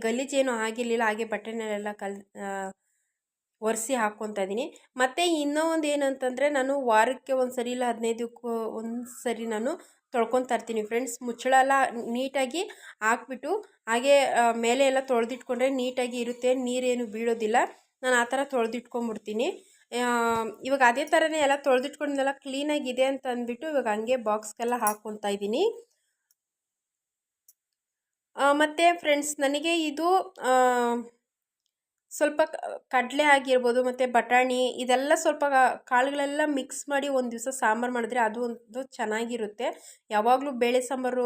ಗಲೀಜೇನು ಆಗಿರಲಿಲ್ಲ. ಹಾಗೆ ಬಟ್ಟೆನೆಲ್ಲ ಒರೆಸಿ ಹಾಕ್ಕೊತಾ ಇದ್ದೀನಿ. ಮತ್ತು ಇನ್ನೂ ಒಂದು ಏನಂತಂದರೆ, ನಾನು ವಾರಕ್ಕೆ ಒಂದು ಸರಿ ಇಲ್ಲ 15ಕ್ಕೂ ಒಂದು ಸರಿ ನಾನು ತೊಳ್ಕೊತಾ ಇರ್ತೀನಿ ಫ್ರೆಂಡ್ಸ್. ಮುಚ್ಚಳ ಎಲ್ಲ ನೀಟಾಗಿ ಹಾಕ್ಬಿಟ್ಟು ಹಾಗೇ ಮೇಲೆ ಎಲ್ಲ ತೊಳೆದಿಟ್ಕೊಂಡ್ರೆ ನೀಟಾಗಿ ಇರುತ್ತೆ, ನೀರೇನು ಬೀಳೋದಿಲ್ಲ. ನಾನು ಆ ಥರ ತೊಳೆದಿಟ್ಕೊಂಬಿಡ್ತೀನಿ. ಇವಾಗ ಅದೇ ಥರನೇ ಎಲ್ಲ ತೊಳೆದಿಟ್ಕೊಂಡೆಲ್ಲ ಕ್ಲೀನಾಗಿದೆ ಅಂತ ಅಂದ್ಬಿಟ್ಟು ಇವಾಗ ಹಂಗೆ ಬಾಕ್ಸ್ಗೆಲ್ಲ ಹಾಕ್ಕೊತಾ ಇದ್ದೀನಿ. ಮತ್ತು ಫ್ರೆಂಡ್ಸ್, ನನಗೆ ಇದು ಸ್ವಲ್ಪ ಕಡಲೆ ಆಗಿರ್ಬೋದು ಮತ್ತು ಬಟಾಣಿ ಇದೆಲ್ಲ ಸ್ವಲ್ಪ ಕಾಳುಗಳೆಲ್ಲ ಮಿಕ್ಸ್ ಮಾಡಿ ಒಂದು ದಿವಸ ಸಾಂಬಾರು ಮಾಡಿದ್ರೆ ಅದು ಒಂದು ಚೆನ್ನಾಗಿರುತ್ತೆ. ಯಾವಾಗಲೂ ಬೇಳೆ ಸಾಂಬಾರು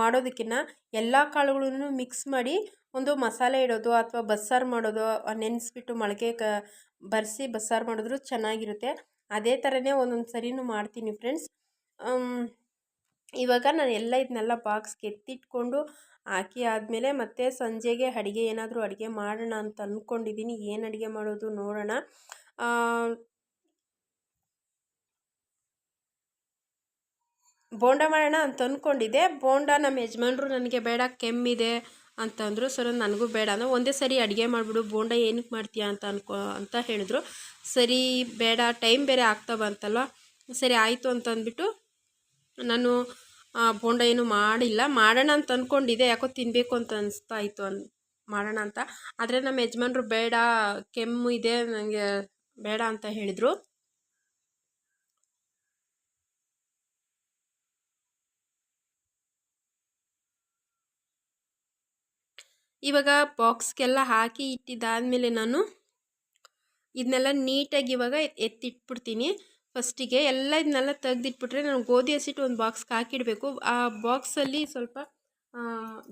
ಮಾಡೋದಕ್ಕಿಂತ ಎಲ್ಲ ಕಾಳುಗಳನ್ನು ಮಿಕ್ಸ್ ಮಾಡಿ ಒಂದು ಮಸಾಲೆ ಇಡೋದು ಅಥವಾ ಬಸ್ಸಾರು ಮಾಡೋದು, ನೆನೆಸ್ಬಿಟ್ಟು ಮೊಳಕೆ ಬರೆಸಿ ಬಸ್ಸಾರು ಮಾಡಿದ್ರು ಚೆನ್ನಾಗಿರುತ್ತೆ. ಅದೇ ಥರನೇ ಒಂದೊಂದು ಸರಿನೂ ಮಾಡ್ತೀನಿ ಫ್ರೆಂಡ್ಸ್. ಇವಾಗ ನಾನು ಇದನ್ನೆಲ್ಲ ಬಾಕ್ಸ್ಗೆ ಎತ್ತಿಟ್ಕೊಂಡು ಹಾಕಿ ಆದಮೇಲೆ ಮತ್ತೆ ಸಂಜೆಗೆ ಅಡುಗೆ ಏನಾದರೂ ಅಡುಗೆ ಮಾಡೋಣ ಅಂತ ಅಂದ್ಕೊಂಡಿದ್ದೀನಿ. ಏನು ಅಡುಗೆ ಮಾಡೋದು ನೋಡೋಣ. ಬೋಂಡ ಮಾಡೋಣ ಅಂತ ಅಂದ್ಕೊಂಡಿದ್ದೆ. ಬೋಂಡ ನಮ್ಮ ಯಜಮಾನ್ರು ನನಗೆ ಬೇಡ, ಕೆಮ್ಮಿದೆ ಅಂತಂದರು. ಸರ್ ನನಗೂ ಬೇಡ ಅಂದರೆ ಒಂದೇ ಸರಿ ಅಡುಗೆ ಮಾಡಿಬಿಡು, ಬೋಂಡ ಏನಕ್ಕೆ ಮಾಡ್ತೀಯಾ ಅಂತ ಹೇಳಿದ್ರು. ಸರಿ ಬೇಡ, ಟೈಮ್ ಬೇರೆ ಆಗ್ತಾ ಬಂತಲ್ವ, ಸರಿ ಆಯಿತು ಅಂತ ಅಂದ್ಬಿಟ್ಟು ನಾನು ಬೋಂಡ ಏನು ಮಾಡಿಲ್ಲ. ಮಾಡೋಣ ಅಂತ ಅಂದ್ಕೊಂಡಿದ್ದೆ, ಯಾಕೋ ತಿನ್ನಬೇಕು ಅಂತ ಅನಿಸ್ತಾ ಇತ್ತು ಮಾಡೋಣ ಅಂತ. ಆದರೆ ನಮ್ಮ ಯಜಮಾನ್ರು ಬೇಡ, ಕೆಮ್ಮು ಇದೆ, ನನಗೆ ಬೇಡ ಅಂತ ಹೇಳಿದರು. ಇವಾಗ ಬಾಕ್ಸ್ಗೆಲ್ಲ ಹಾಕಿ ಇಟ್ಟಿದ್ದಾದಮೇಲೆ ನಾನು ಇದನ್ನೆಲ್ಲ ನೀಟಾಗಿ ಇವಾಗ ಎತ್ತಿಟ್ಬಿಡ್ತೀನಿ. ಫಸ್ಟಿಗೆ ಇದನ್ನೆಲ್ಲ ತೆಗೆದಿಟ್ಬಿಟ್ರೆ ನಾನು ಗೋಧಿ ಹಸಿಟ್ಟು ಒಂದು ಬಾಕ್ಸ್ಗೆ ಹಾಕಿಡಬೇಕು. ಆ ಬಾಕ್ಸಲ್ಲಿ ಸ್ವಲ್ಪ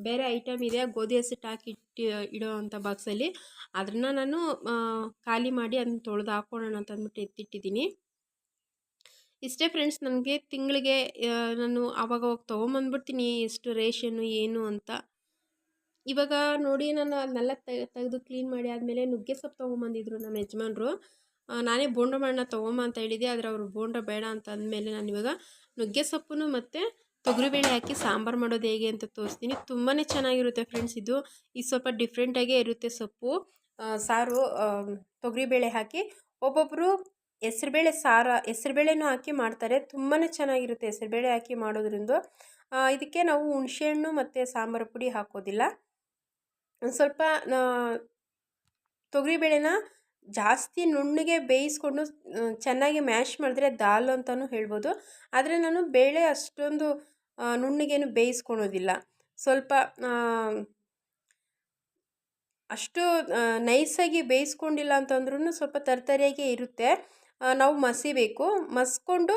ಬೇರೆ ಐಟಮ್ ಇದೆ, ಗೋಧಿ ಹಸಿಟ್ಟು ಹಾಕಿ ಇಡೋ ಅಂಥ ಬಾಕ್ಸಲ್ಲಿ. ಅದನ್ನು ನಾನು ಖಾಲಿ ಮಾಡಿ ಅದನ್ನ ತೊಳೆದು ಹಾಕ್ಕೊಳ್ಳೋಣ ಅಂತ ಅಂದ್ಬಿಟ್ಟು ಎತ್ತಿಟ್ಟಿದ್ದೀನಿ. ಇಷ್ಟೇ ಫ್ರೆಂಡ್ಸ್, ನನಗೆ ತಿಂಗಳಿಗೆ ನಾನು ಆವಾಗವಾಗ ತೊಗೊಂಬಂದ್ಬಿಡ್ತೀನಿ ಎಷ್ಟು ರೇಷನ್ನು ಏನು ಅಂತ. ಇವಾಗ ನೋಡಿ, ನಾನು ಅದನ್ನೆಲ್ಲ ತೆಗೆದು ಕ್ಲೀನ್ ಮಾಡಿ ಆದಮೇಲೆ ನುಗ್ಗೆ ಸೊಪ್ಪು ತೊಗೊಂಬಂದಿದ್ರು ನಮ್ಮ ಯಜಮಾನ್ರು. ನಾನೇ ಬೋಂಡ ಮಾಡೋಣ ತೊಗೊಂಬ ಅಂತ ಹೇಳಿದ್ದೆ, ಆದರೆ ಅವರು ಬೋಂಡ ಬೇಡ ಅಂತ ಅಂದಮೇಲೆ ನಾನು ಇವಾಗ ನುಗ್ಗೆ ಸೊಪ್ಪು ಮತ್ತು ತೊಗರಿಬೇಳೆ ಹಾಕಿ ಸಾಂಬಾರು ಮಾಡೋದು ಹೇಗೆ ಅಂತ ತೋರಿಸ್ತೀನಿ. ತುಂಬಾ ಚೆನ್ನಾಗಿರುತ್ತೆ ಫ್ರೆಂಡ್ಸ್. ಇದು ಸ್ವಲ್ಪ ಡಿಫ್ರೆಂಟಾಗೇ ಇರುತ್ತೆ ಸೊಪ್ಪು ಸಾರು. ತೊಗರಿಬೇಳೆ ಹಾಕಿ ಒಬ್ಬೊಬ್ಬರು ಹೆಸರುಬೇಳೆನೂ ಹಾಕಿ ಮಾಡ್ತಾರೆ. ತುಂಬಾ ಚೆನ್ನಾಗಿರುತ್ತೆ ಹೆಸರುಬೇಳೆ ಹಾಕಿ ಮಾಡೋದ್ರಿಂದ. ಇದಕ್ಕೆ ನಾವು ಹುಣಸೆಹಣ್ಣು ಮತ್ತು ಸಾಂಬಾರು ಪುಡಿ ಹಾಕೋದಿಲ್ಲ. ಒಂದು ಸ್ವಲ್ಪ ತೊಗರಿಬೇಳೆನ ಜಾಸ್ತಿ ನುಣ್ಣಗೆ ಬೇಯಿಸ್ಕೊಂಡು ಚೆನ್ನಾಗಿ ಮ್ಯಾಶ್ ಮಾಡಿದ್ರೆ ದಾಲ್ ಅಂತಲೂ ಹೇಳ್ಬೋದು. ಆದರೆ ನಾನು ಬೇಳೆ ಅಷ್ಟೊಂದು ನುಣ್ಣಗೇನು ಬೇಯಿಸ್ಕೊಳೋದಿಲ್ಲ. ಸ್ವಲ್ಪ ಅಷ್ಟು ನೈಸಾಗಿ ಬೇಯಿಸ್ಕೊಂಡಿಲ್ಲ ಅಂತಂದ್ರೂ ಸ್ವಲ್ಪ ತರ್ತರಿಯಾಗೇ ಇರುತ್ತೆ. ನಾವು ಮಸ್ಕೊಂಡು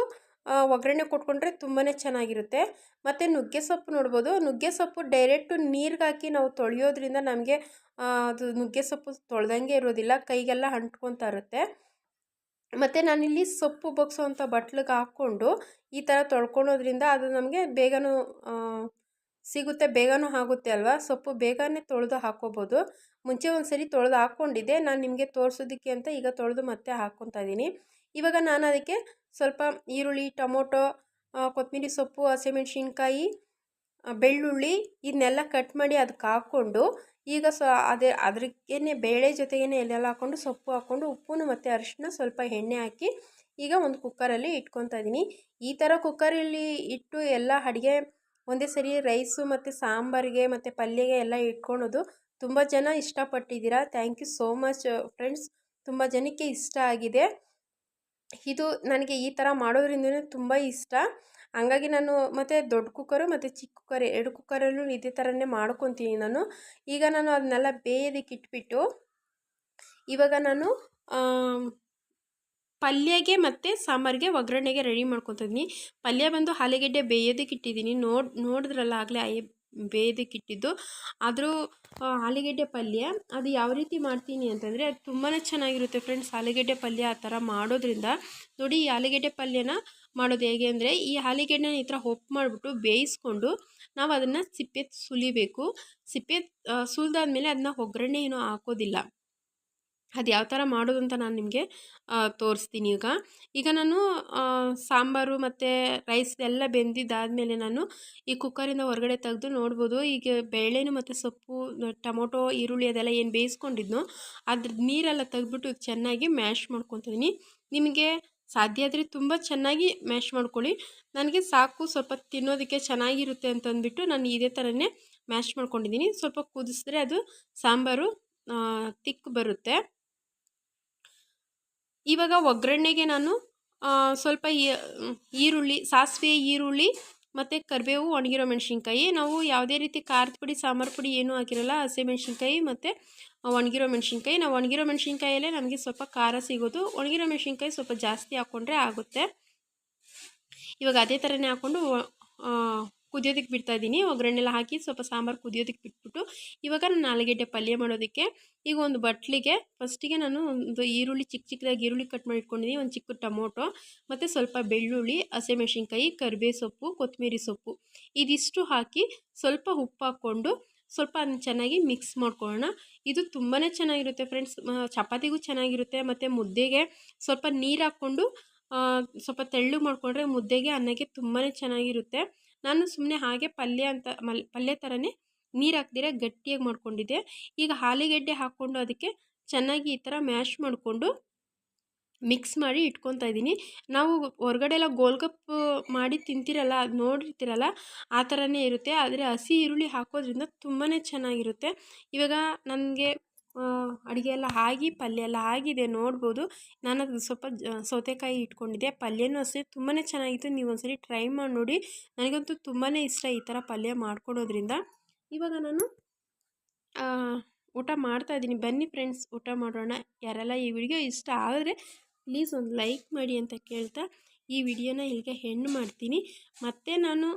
ಒಗ್ಗರಣೆ ಕೊಟ್ಕೊಂಡ್ರೆ ತುಂಬಾ ಚೆನ್ನಾಗಿರುತ್ತೆ. ಮತ್ತು ನುಗ್ಗೆ ಸೊಪ್ಪು ನೋಡ್ಬೋದು, ನುಗ್ಗೆ ಸೊಪ್ಪು ಡೈರೆಕ್ಟು ನೀರಿಗೆ ಹಾಕಿ ನಾವು ತೊಳೆಯೋದ್ರಿಂದ ನಮಗೆ ಅದು ನುಗ್ಗೆ ಸೊಪ್ಪು ತೊಳೆದಂಗೆ ಇರೋದಿಲ್ಲ, ಕೈಗೆಲ್ಲ ಅಂಟ್ಕೊತಾ ಇರುತ್ತೆ. ಮತ್ತು ನಾನಿಲ್ಲಿ ಸೊಪ್ಪು ಬಗ್ಸೋವಂಥ ಬಟ್ಲಿಗೆ ಹಾಕ್ಕೊಂಡು ಈ ಥರ ತೊಳ್ಕೊಳೋದ್ರಿಂದ ಅದು ನಮಗೆ ಬೇಗನೂ ಸಿಗುತ್ತೆ, ಬೇಗನೂ ಆಗುತ್ತೆ ಅಲ್ವಾ. ಸೊಪ್ಪು ಬೇಗನೆ ತೊಳೆದು ಹಾಕ್ಕೋಬೋದು. ಮುಂಚೆ ಒಂದು ಸರಿ ತೊಳೆದು ಹಾಕ್ಕೊಂಡಿದ್ದೆ, ನಾನು ನಿಮಗೆ ತೋರಿಸೋದಕ್ಕೆ ಅಂತ ಈಗ ತೊಳೆದು ಮತ್ತೆ ಹಾಕ್ಕೊತಾ ಇದ್ದೀನಿ. ಇವಾಗ ನಾನು ಅದಕ್ಕೆ ಸ್ವಲ್ಪ ಈರುಳ್ಳಿ, ಟೊಮೊಟೊ, ಕೊತ್ತಂಬರಿ ಸೊಪ್ಪು, ಹಸಿಮೆಣ್ಸಿನ್ಕಾಯಿ, ಬೆಳ್ಳುಳ್ಳಿ ಇದನ್ನೆಲ್ಲ ಕಟ್ ಮಾಡಿ ಅದಕ್ಕೆ ಹಾಕ್ಕೊಂಡು ಈಗ ಅದಕ್ಕೇನೆ ಬೇಳೆ ಜೊತೆಗೇ ಎಲ್ಲೆಲ್ಲ ಹಾಕ್ಕೊಂಡು ಸೊಪ್ಪು ಹಾಕ್ಕೊಂಡು ಉಪ್ಪು ಮತ್ತು ಅರಿಶಿನ ಸ್ವಲ್ಪ ಎಣ್ಣೆ ಹಾಕಿ ಈಗ ಒಂದು ಕುಕ್ಕರಲ್ಲಿ ಇಟ್ಕೊತಾ ಇದ್ದೀನಿ. ಈ ಥರ ಕುಕ್ಕರಲ್ಲಿ ಇಟ್ಟು ಎಲ್ಲ ಅಡುಗೆ ಒಂದೇ ಸರಿ ರೈಸು ಮತ್ತು ಸಾಂಬಾರಿಗೆ ಮತ್ತು ಪಲ್ಯಗೆ ಎಲ್ಲ ಇಟ್ಕೊಳೋದು ತುಂಬ ಜನ ಇಷ್ಟಪಟ್ಟಿದ್ದೀರಾ. Thank you so much friends. ತುಂಬ ಜನಕ್ಕೆ ಇಷ್ಟ ಆಗಿದೆ ಇದು. ನನಗೆ ಈ ಥರ ಮಾಡೋದ್ರಿಂದಲೇ ತುಂಬ ಇಷ್ಟ. ಹಂಗಾಗಿ ನಾನು ಮತ್ತು ದೊಡ್ಡ ಕುಕ್ಕರು ಮತ್ತು ಚಿಕ್ಕ ಕುಕ್ಕರ್ 2 ಕುಕ್ಕರಲ್ಲೂ ಇದೇ ಥರನೇ ಮಾಡ್ಕೊತೀನಿ ನಾನು. ಈಗ ನಾನು ಅದನ್ನೆಲ್ಲ ಬೇಯೋದಕ್ಕೆ ಇಟ್ಬಿಟ್ಟು ಇವಾಗ ನಾನು ಪಲ್ಯಗೆ ಮತ್ತು ಸಾಂಬಾರಿಗೆ ಒಗ್ಗರಣೆಗೆ ರೆಡಿ ಮಾಡ್ಕೊತಿದ್ದೀನಿ. ಪಲ್ಯ ಬಂದು ಆಲೂಗೆಡ್ಡೆ ಬೇಯೋದಕ್ಕೆ ಇಟ್ಟಿದ್ದೀನಿ. ನೋಡಿದ್ರಲ್ಲ ಆಗಲೇ ಬೇಯೋದಕ್ಕೆ ಇಟ್ಟಿದ್ದು. ಆದರೂ ಆಲೂಗೆಡ್ಡೆ ಪಲ್ಯ ಅದು ಯಾವ ರೀತಿ ಮಾಡ್ತೀನಿ ಅಂತಂದರೆ ಅದು ತುಂಬಾ ಚೆನ್ನಾಗಿರುತ್ತೆ ಫ್ರೆಂಡ್ಸ್. ಆಲೂಗೆಡ್ಡೆ ಪಲ್ಯ ಆ ಥರ ಮಾಡೋದ್ರಿಂದ ನೋಡಿ, ಈ ಆಲೂಗೆಡ್ಡೆ ಪಲ್ಯನ ಮಾಡೋದು ಹೇಗೆ ಅಂದರೆ, ಈ ಆಲೂಗೆಡ್ಡೆನ ಈ ಥರ ಮಾಡಿಬಿಟ್ಟು ಬೇಯಿಸ್ಕೊಂಡು ನಾವು ಅದನ್ನು ಸಿಪ್ಪೆ ಸುಲಿಬೇಕು. ಸಿಪ್ಪೆ ಸುಲಿದಾದ್ಮೇಲೆ ಅದನ್ನ ಒಗ್ಗರಣೆ ಏನೂ ಹಾಕೋದಿಲ್ಲ. ಅದು ಯಾವ ಥರ ಮಾಡೋದು ಅಂತ ನಾನು ನಿಮಗೆ ತೋರಿಸ್ತೀನಿ ಈಗ. ಈಗ ನಾನು ಸಾಂಬಾರು ಮತ್ತು ರೈಸ್ ಎಲ್ಲ ಬೆಂದಿದ್ದಾದಮೇಲೆ ನಾನು ಈ ಕುಕ್ಕರಿಂದ ಹೊರಗಡೆ ತೆಗೆದು ನೋಡ್ಬೋದು. ಈಗ ಬೇಳೆನು ಮತ್ತು ಸೊಪ್ಪು, ಟೊಮೊಟೊ, ಈರುಳ್ಳಿ ಅದೆಲ್ಲ ಏನು ಬೇಯಿಸ್ಕೊಂಡಿದ್ನೋ ಅದ್ರದ್ದು ನೀರೆಲ್ಲ ತೆಗೆದ್ಬಿಟ್ಟು ಚೆನ್ನಾಗಿ ಮ್ಯಾಶ್ ಮಾಡ್ಕೊತಿದ್ದೀನಿ. ನಿಮಗೆ ಸಾಧ್ಯ ಆದರೆ ತುಂಬ ಚೆನ್ನಾಗಿ ಮ್ಯಾಶ್ ಮಾಡ್ಕೊಳ್ಳಿ. ನನಗೆ ಸಾಕು ಸ್ವಲ್ಪ ತಿನ್ನೋದಕ್ಕೆ ಚೆನ್ನಾಗಿರುತ್ತೆ ಅಂತಂದ್ಬಿಟ್ಟು ನಾನು ಇದೇ ಥರನೇ ಮ್ಯಾಶ್ ಮಾಡ್ಕೊಂಡಿದ್ದೀನಿ. ಸ್ವಲ್ಪ ಕುದಿಸಿದ್ರೆ ಅದು ಸಾಂಬಾರು ತಿಕ್ ಬರುತ್ತೆ. ಇವಾಗ ಒಗ್ಗರಣೆಗೆ ನಾನು ಸ್ವಲ್ಪ ಈರುಳ್ಳಿ, ಸಾಸಿವೆ, ಈರುಳ್ಳಿ ಮತ್ತು ಕರಿಬೇವು, ಒಣಗಿರೋ ಮೆಣಸಿನ್ಕಾಯಿ. ನಾವು ಯಾವುದೇ ರೀತಿ ಖಾರದ ಪುಡಿ, ಸಾಂಬಾರು ಪುಡಿ ಏನೂ ಹಾಕಿರಲ್ಲ. ಹಸಿಮೆಣ್ಸಿನ್ಕಾಯಿ ಮತ್ತು ಒಣಗಿರೋ ಮೆಣಸಿನ್ಕಾಯಿ. ನಾವು ಒಣಗಿರೋ ಮೆಣಸಿನ್ಕಾಯಲ್ಲೇ ನಮಗೆ ಸ್ವಲ್ಪ ಖಾರ ಸಿಗೋದು. ಒಣಗಿರೋ ಮೆಣಸಿನ್ಕಾಯಿ ಸ್ವಲ್ಪ ಜಾಸ್ತಿ ಹಾಕ್ಕೊಂಡ್ರೆ ಆಗುತ್ತೆ. ಇವಾಗ ಅದೇ ಥರನೇ ಹಾಕ್ಕೊಂಡು ಕುದಿಯೋದಕ್ಕೆ ಬಿಡ್ತಾಯಿದ್ದೀನಿ. ಒಗ್ಗರಣೆಲ್ಲ ಹಾಕಿ ಸ್ವಲ್ಪ ಸಾಂಬಾರು ಕುದಿಯೋದಕ್ಕೆ ಬಿಟ್ಬಿಟ್ಟು ಇವಾಗ ನಾನು ಆಲೂಗೆಡ್ಡೆ ಪಲ್ಯ ಮಾಡೋದಕ್ಕೆ ಈಗ ಒಂದು ಬಟ್ಲಿಗೆ ಫಸ್ಟಿಗೆ ನಾನು ಒಂದು ಈರುಳ್ಳಿ ಚಿಕ್ಕದಾಗಿ ಈರುಳ್ಳಿ ಕಟ್ ಮಾಡಿ ಇಟ್ಕೊಂಡಿದ್ದೀನಿ. ಒಂದು ಚಿಕ್ಕ ಟೊಮೊಟೊ ಮತ್ತು ಸ್ವಲ್ಪ ಬೆಳ್ಳುಳ್ಳಿ, ಹಸಿಮೆಣ್ಸಿನ್ಕಾಯಿ, ಕರಿಬೇವು ಸೊಪ್ಪು, ಕೊತ್ತಂಬರಿ ಸೊಪ್ಪು ಇದಿಷ್ಟು ಹಾಕಿ ಸ್ವಲ್ಪ ಉಪ್ಪು ಹಾಕ್ಕೊಂಡು ಸ್ವಲ್ಪ ಅದನ್ನ ಚೆನ್ನಾಗಿ ಮಿಕ್ಸ್ ಮಾಡ್ಕೊಳ್ಳೋಣ. ಇದು ತುಂಬಾ ಚೆನ್ನಾಗಿರುತ್ತೆ ಫ್ರೆಂಡ್ಸ್. ಚಪಾತಿಗೂ ಚೆನ್ನಾಗಿರುತ್ತೆ ಮತ್ತು ಮುದ್ದೆಗೆ ಸ್ವಲ್ಪ ನೀರು ಹಾಕ್ಕೊಂಡು ಸ್ವಲ್ಪ ತೆಳ್ಳಗೆ ಮಾಡಿಕೊಂಡ್ರೆ ಮುದ್ದೆಗೆ, ಅನ್ನಕ್ಕೆ ತುಂಬಾ ಚೆನ್ನಾಗಿರುತ್ತೆ. ನಾನು ಸುಮ್ಮನೆ ಹಾಗೆ ಪಲ್ಯ ಥರನೇ ನೀರು ಹಾಕ್ದಿರ ಗಟ್ಟಿಯಾಗಿ ಮಾಡ್ಕೊಂಡಿದ್ದೆ. ಈಗ ಆಲೂಗೆಡ್ಡೆ ಹಾಕ್ಕೊಂಡು ಅದಕ್ಕೆ ಚೆನ್ನಾಗಿ ಈ ಥರ ಮ್ಯಾಶ್ ಮಾಡಿಕೊಂಡು ಮಿಕ್ಸ್ ಮಾಡಿ ಇಟ್ಕೊತಾ ಇದ್ದೀನಿ. ನಾವು ಹೊರಗಡೆ ಎಲ್ಲ ಗೋಲ್ಗಪ್ಪು ಮಾಡಿ ತಿಂತಿರಲ್ಲ, ಅದು ನೋಡಿರ್ತೀರಲ್ಲ, ಆ ಥರನೇ ಇರುತ್ತೆ. ಆದರೆ ಹಸಿ ಈರುಳ್ಳಿ ಹಾಕೋದ್ರಿಂದ ತುಂಬಾ ಚೆನ್ನಾಗಿರುತ್ತೆ. ಇವಾಗ ನನಗೆ ಅಡುಗೆ ಎಲ್ಲ ಆಗಿ ಪಲ್ಯ ಎಲ್ಲ ಆಗಿದೆ ನೋಡ್ಬೋದು. ನಾನು ಅದು ಸ್ವಲ್ಪ ಸೌತೆಕಾಯಿ ಇಟ್ಕೊಂಡಿದ್ದೆ. ಪಲ್ಯನೂ ಅಷ್ಟೇ ತುಂಬಾ ಚೆನ್ನಾಗಿತ್ತು. ನೀವು ಒಂದ್ಸರಿ ಟ್ರೈ ಮಾಡಿ ನೋಡಿ. ನನಗಂತೂ ತುಂಬಾ ಇಷ್ಟ ಈ ಥರ ಪಲ್ಯ ಮಾಡ್ಕೊಳೋದ್ರಿಂದ. ಇವಾಗ ನಾನು ಊಟ ಮಾಡ್ತಾಯಿದ್ದೀನಿ. ಬನ್ನಿ ಫ್ರೆಂಡ್ಸ್, ಊಟ ಮಾಡೋಣ. ಯಾರೆಲ್ಲ ಈ ವಿಡಿಯೋ ಇಷ್ಟ ಆದರೆ ಪ್ಲೀಸ್ ಒಂದು ಲೈಕ್ ಮಾಡಿ ಅಂತ ಕೇಳ್ತಾ ಈ ವಿಡಿಯೋನ ಇಲ್ಲಿಗೆ ಎಂಡ್ ಮಾಡ್ತೀನಿ. ಮತ್ತೆ ನಾನು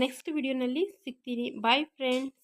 ನೆಕ್ಸ್ಟ್ ವಿಡಿಯೋನಲ್ಲಿ ಸಿಗ್ತೀನಿ. Bye friends.